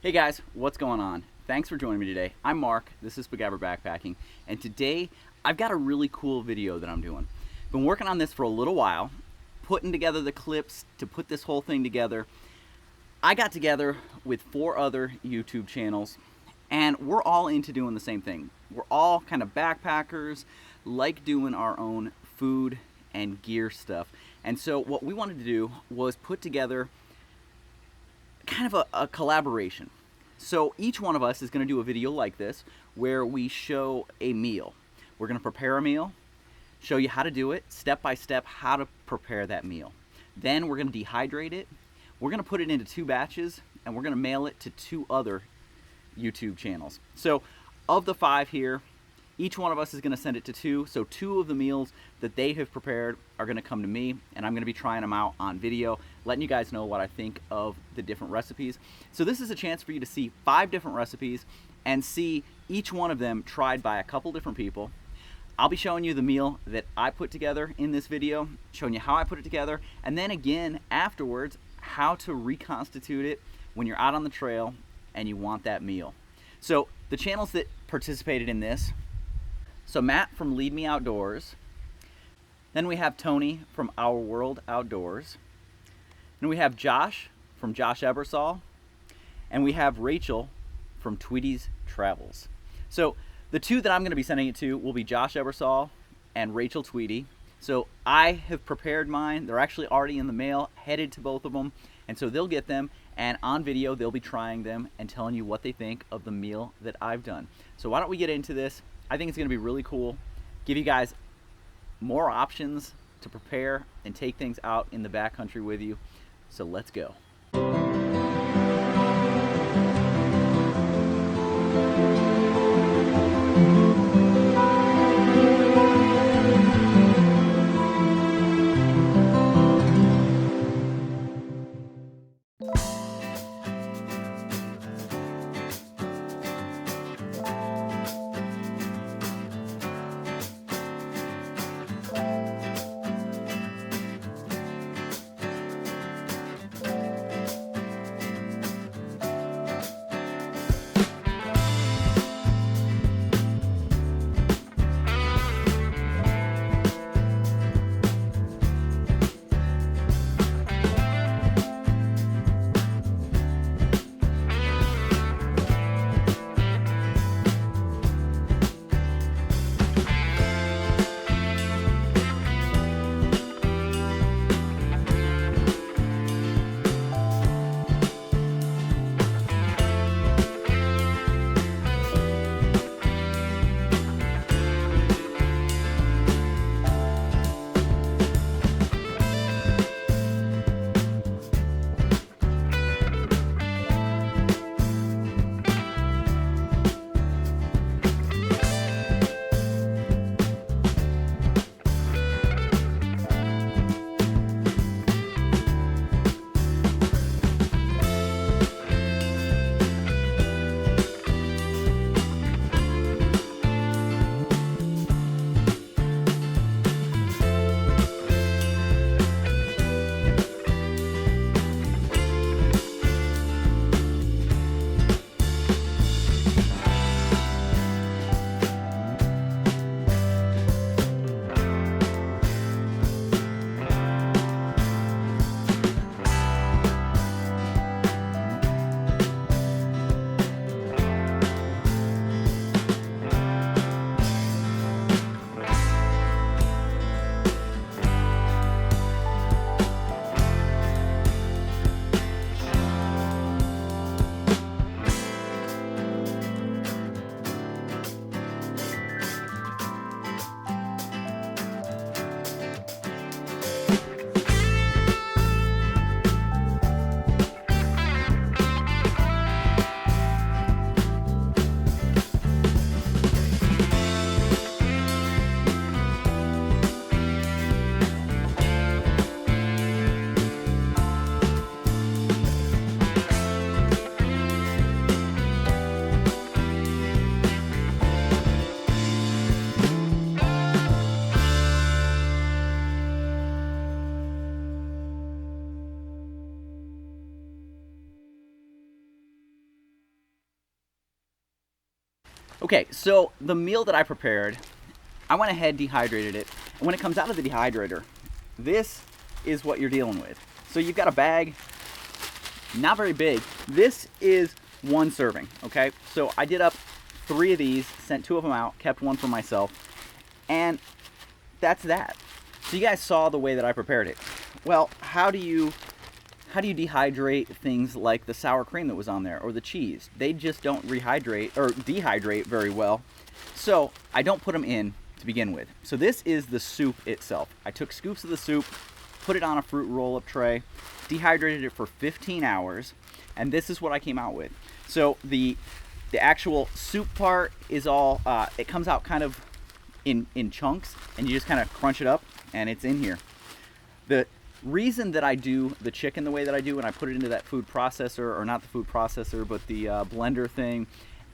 Hey guys, what's going on? Thanks for joining me today. I'm Mark, this is Spiguyver Backpacking, and today I've got a really cool video that I'm doing. Been working on this for a little while, putting together the clips to put this whole thing together. I got together with 4 other YouTube channels, and we're all into doing the same thing. We're all kind of backpackers, like doing our own food and gear stuff. And so what we wanted to do was put together kind of a collaboration. So each one of us is going to do a video like this where we show a meal. We're going to prepare a meal, show you how to do it, step by step how to prepare that meal. Then we're going to dehydrate it. We're going to put it into 2 batches and we're going to mail it to 2 other YouTube channels. So of the 5 here, each one of us is going to send it to 2. So 2 of the meals that they have prepared are going to come to me, and I'm going to be trying them out on video, letting you guys know what I think of the different recipes. So this is a chance for you to see 5 different recipes and see each one of them tried by a couple different people. I'll be showing you the meal that I put together in this video, showing you how I put it together, and then again afterwards how to reconstitute it when you're out on the trail and you want that meal. So the channels that participated in this: so Matt from Lead Me Outdoors, then we have Tony from Our World Outdoors, and we have Josh from Josh Ebersol, and we have Rachel from Tweety's Travels. So the 2 that I'm going to be sending it to will be Josh Ebersol and Rachel Tweety. So I have prepared mine. They're actually already in the mail, headed to both of them, and so they'll get them, and on video they'll be trying them and telling you what they think of the meal that I've done. So why don't we get into this? I think it's going to be really cool, give you guys more options to prepare and take things out in the backcountry with you. So let's go. Okay, so the meal that I prepared, I went ahead, dehydrated it, and when it comes out of the dehydrator, this is what you're dealing with. So you've got a bag, not very big. This is one serving, okay? So I did up 3 of these, sent 2 of them out, kept 1 for myself, and that's that. So you guys saw the way that I prepared it. Well, how do you dehydrate things like the sour cream that was on there or the cheese? They just don't rehydrate or dehydrate very well. So I don't put them in to begin with. So this is the soup itself. I took scoops of the soup, put it on a fruit roll-up tray, dehydrated it for 15 hours, and this is what I came out with. So the actual soup part is all, it comes out kind of in chunks, and you just kind of crunch it up, and it's in here. The reason that I do the chicken the way that I do, and I put it into that food processor, or not the food processor, but the blender thing,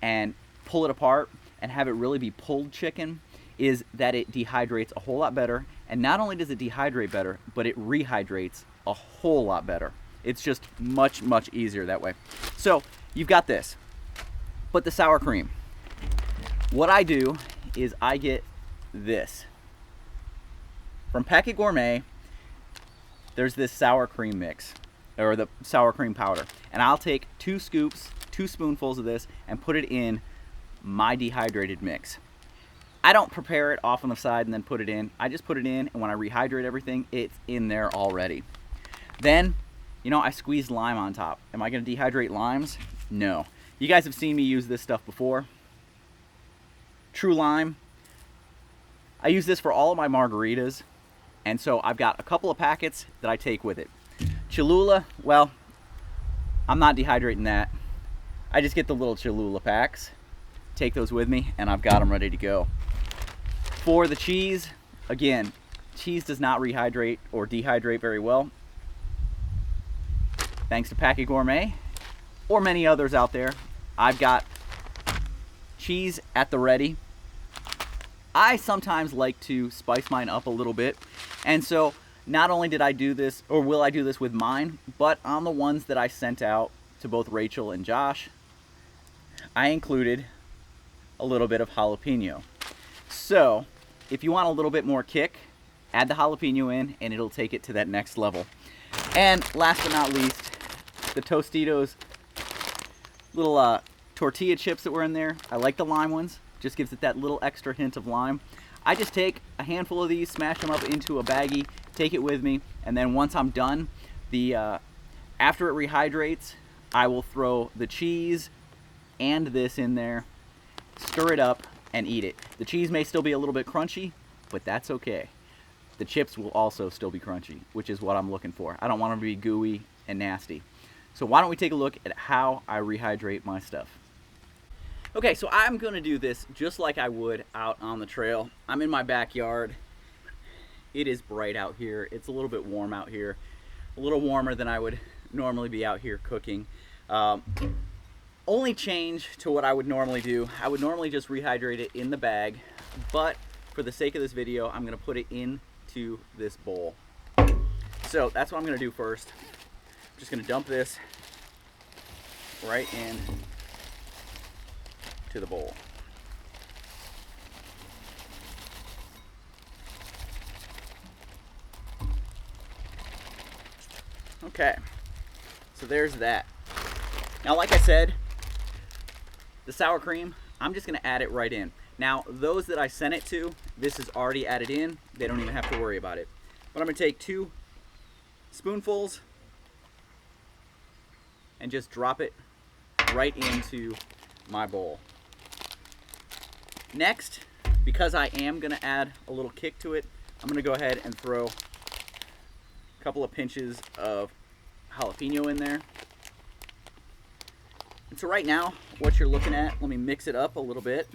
and pull it apart and have it really be pulled chicken, is that it dehydrates a whole lot better. And not only does it dehydrate better, but it rehydrates a whole lot better. It's just much, much easier that way. So you've got this, but the sour cream. What I do is I get this. From Packet Gourmet, there's this sour cream mix, or the sour cream powder. And I'll take 2 scoops, 2 spoonfuls of this, and put it in my dehydrated mix. I don't prepare it off on the side and then put it in. I just put it in, and when I rehydrate everything, it's in there already. Then, you know, I squeeze lime on top. Am I gonna dehydrate limes? No. You guys have seen me use this stuff before. True lime. I use this for all of my margaritas, and so I've got a couple of packets that I take with it. Cholula, well, I'm not dehydrating that. I just get the little Cholula packs, take those with me, and I've got them ready to go. For the cheese, again, cheese does not rehydrate or dehydrate very well. Thanks to Packet Gourmet, or many others out there, I've got cheese at the ready. I sometimes like to spice mine up a little bit, and so not only did I do this, or will I do this with mine, but on the ones that I sent out to both Rachel and Josh, I included a little bit of jalapeno. So if you want a little bit more kick, add the jalapeno in and it'll take it to that next level. And last but not least, the Tostitos little tortilla chips that were in there. I like the lime ones, just gives it that little extra hint of lime. I just take a handful of these, smash them up into a baggie, take it with me, and then once I'm done, after it rehydrates, I will throw the cheese and this in there, stir it up, and eat it. The cheese may still be a little bit crunchy, but that's okay. The chips will also still be crunchy, which is what I'm looking for. I don't want them to be gooey and nasty. So why don't we take a look at how I rehydrate my stuff. Okay, so I'm gonna do this just like I would out on the trail. I'm in my backyard. It is bright out here. It's a little bit warm out here. A little warmer than I would normally be out here cooking. Only change to what I would normally do, I would normally just rehydrate it in the bag, but for the sake of this video, I'm gonna put it into this bowl. So that's what I'm gonna do first. I'm just gonna dump this right in to the bowl. Okay, so there's that. Now, like I said, the sour cream, I'm just gonna add it right in. Now, those that I sent it to, this is already added in. They don't even have to worry about it. But I'm gonna take 2 spoonfuls and just drop it right into my bowl. Next, because I am gonna add a little kick to it, I'm gonna go ahead and throw a couple of pinches of jalapeno in there. And so right now, what you're looking at, let me mix it up a little bit.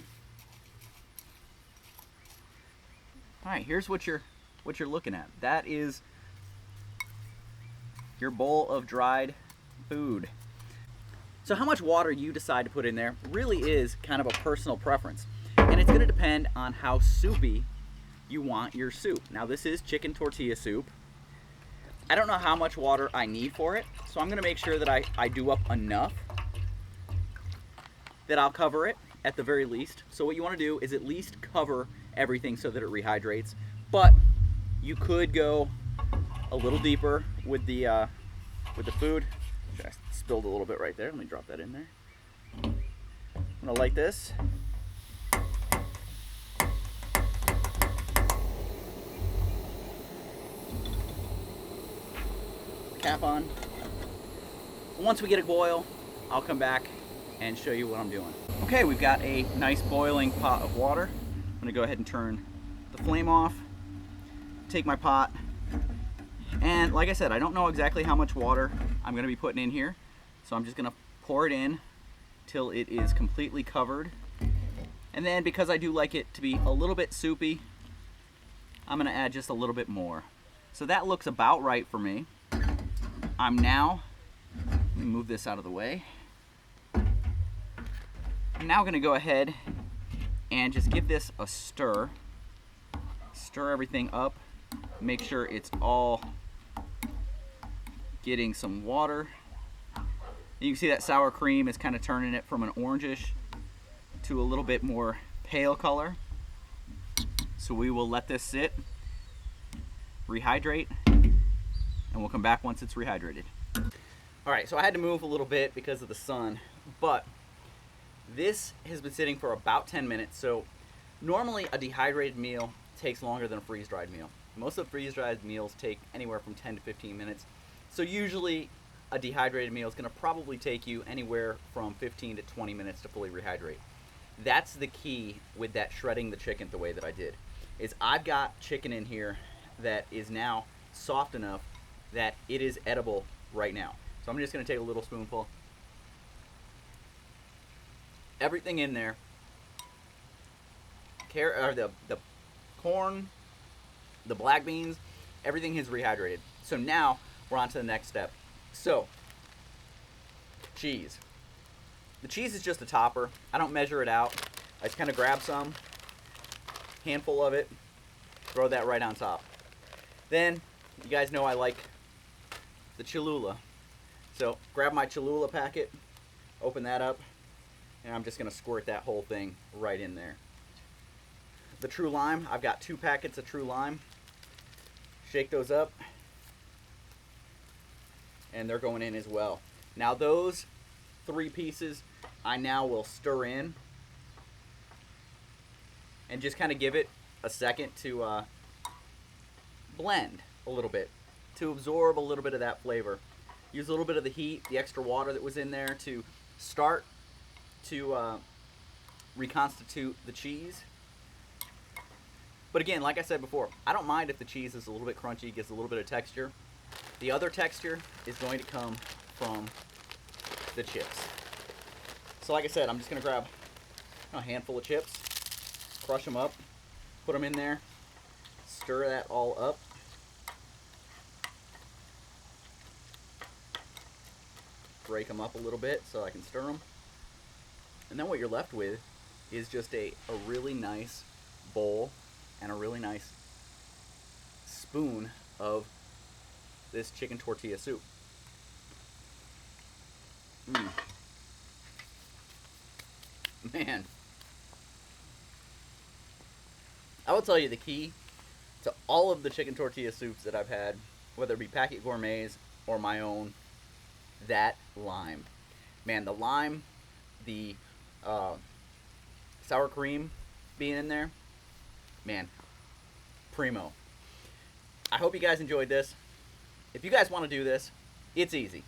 All right, here's what you're looking at. That is your bowl of dried food. So how much water you decide to put in there really is kind of a personal preference. And it's gonna depend on how soupy you want your soup. Now this is chicken tortilla soup. I don't know how much water I need for it, so I'm gonna make sure that I do up enough that I'll cover it, at the very least. So what you want to do is at least cover everything so that it rehydrates. But you could go a little deeper with the food. I spilled a little bit right there. Let me drop that in there. I'm gonna light this. Cap on. Once we get it boil, I'll come back and show you what I'm doing. Okay, we've got a nice boiling pot of water. I'm gonna go ahead and turn the flame off, take my pot, and like I said, I don't know exactly how much water I'm gonna be putting in here, so I'm just gonna pour it in till it is completely covered. And then because I do like it to be a little bit soupy, I'm gonna add just a little bit more. So that looks about right for me. I'm now, let me move this out of the way. I'm now gonna go ahead and just give this a stir. Stir everything up. Make sure it's all getting some water. You can see that sour cream is kind of turning it from an orangish to a little bit more pale color. So we will let this sit, rehydrate, and we'll come back once it's rehydrated. All right, so I had to move a little bit because of the sun, but this has been sitting for about 10 minutes. So normally a dehydrated meal takes longer than a freeze-dried meal. Most of the freeze-dried meals take anywhere from 10 to 15 minutes. So usually a dehydrated meal is gonna probably take you anywhere from 15 to 20 minutes to fully rehydrate. That's the key with that shredding the chicken the way that I did, is I've got chicken in here that is now soft enough that it is edible right now. So I'm just gonna take a little spoonful. Everything in there, the corn, the black beans, everything is rehydrated. So now we're on to the next step. So, cheese. The cheese is just a topper. I don't measure it out. I just kind of grab some, handful of it, throw that right on top. Then, you guys know I like the Cholula. So, grab my Cholula packet, open that up, and I'm just going to squirt that whole thing right in there. The True Lime, I've got 2 packets of True Lime. Shake those up, and they're going in as well. Now those 3 pieces I now will stir in and just kind of give it a second to blend a little bit, to absorb a little bit of that flavor. Use a little bit of the heat, the extra water that was in there to start to reconstitute the cheese. But again, like I said before, I don't mind if the cheese is a little bit crunchy, gives a little bit of texture. The other texture is going to come from the chips. So like I said, I'm just going to grab a handful of chips, crush them up, put them in there, stir that all up. Break them up a little bit so I can stir them. And then what you're left with is just a really nice bowl and a really nice spoon of this chicken tortilla soup. Man, I will tell you the key to all of the chicken tortilla soups that I've had, whether it be Packet Gourmets or my own, that lime. Man, the lime, the sour cream being in there, man, primo. I hope you guys enjoyed this. If you guys want to do this, it's easy.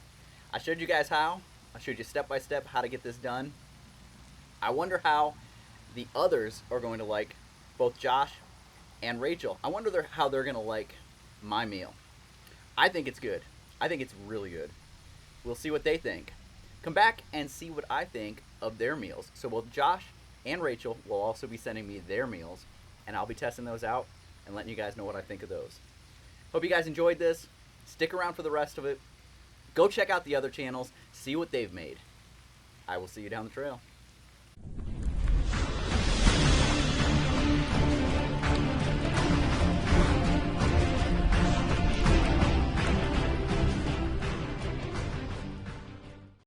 I showed you guys how. I showed you step by step how to get this done. I wonder how the others are going to like, both Josh and Rachel. I wonder how they're going to like my meal. I think it's good. I think it's really good. We'll see what they think. Come back and see what I think of their meals. So both Josh and Rachel will also be sending me their meals, and I'll be testing those out and letting you guys know what I think of those. Hope you guys enjoyed this. Stick around for the rest of it. Go check out the other channels, see what they've made. I will see you down the trail.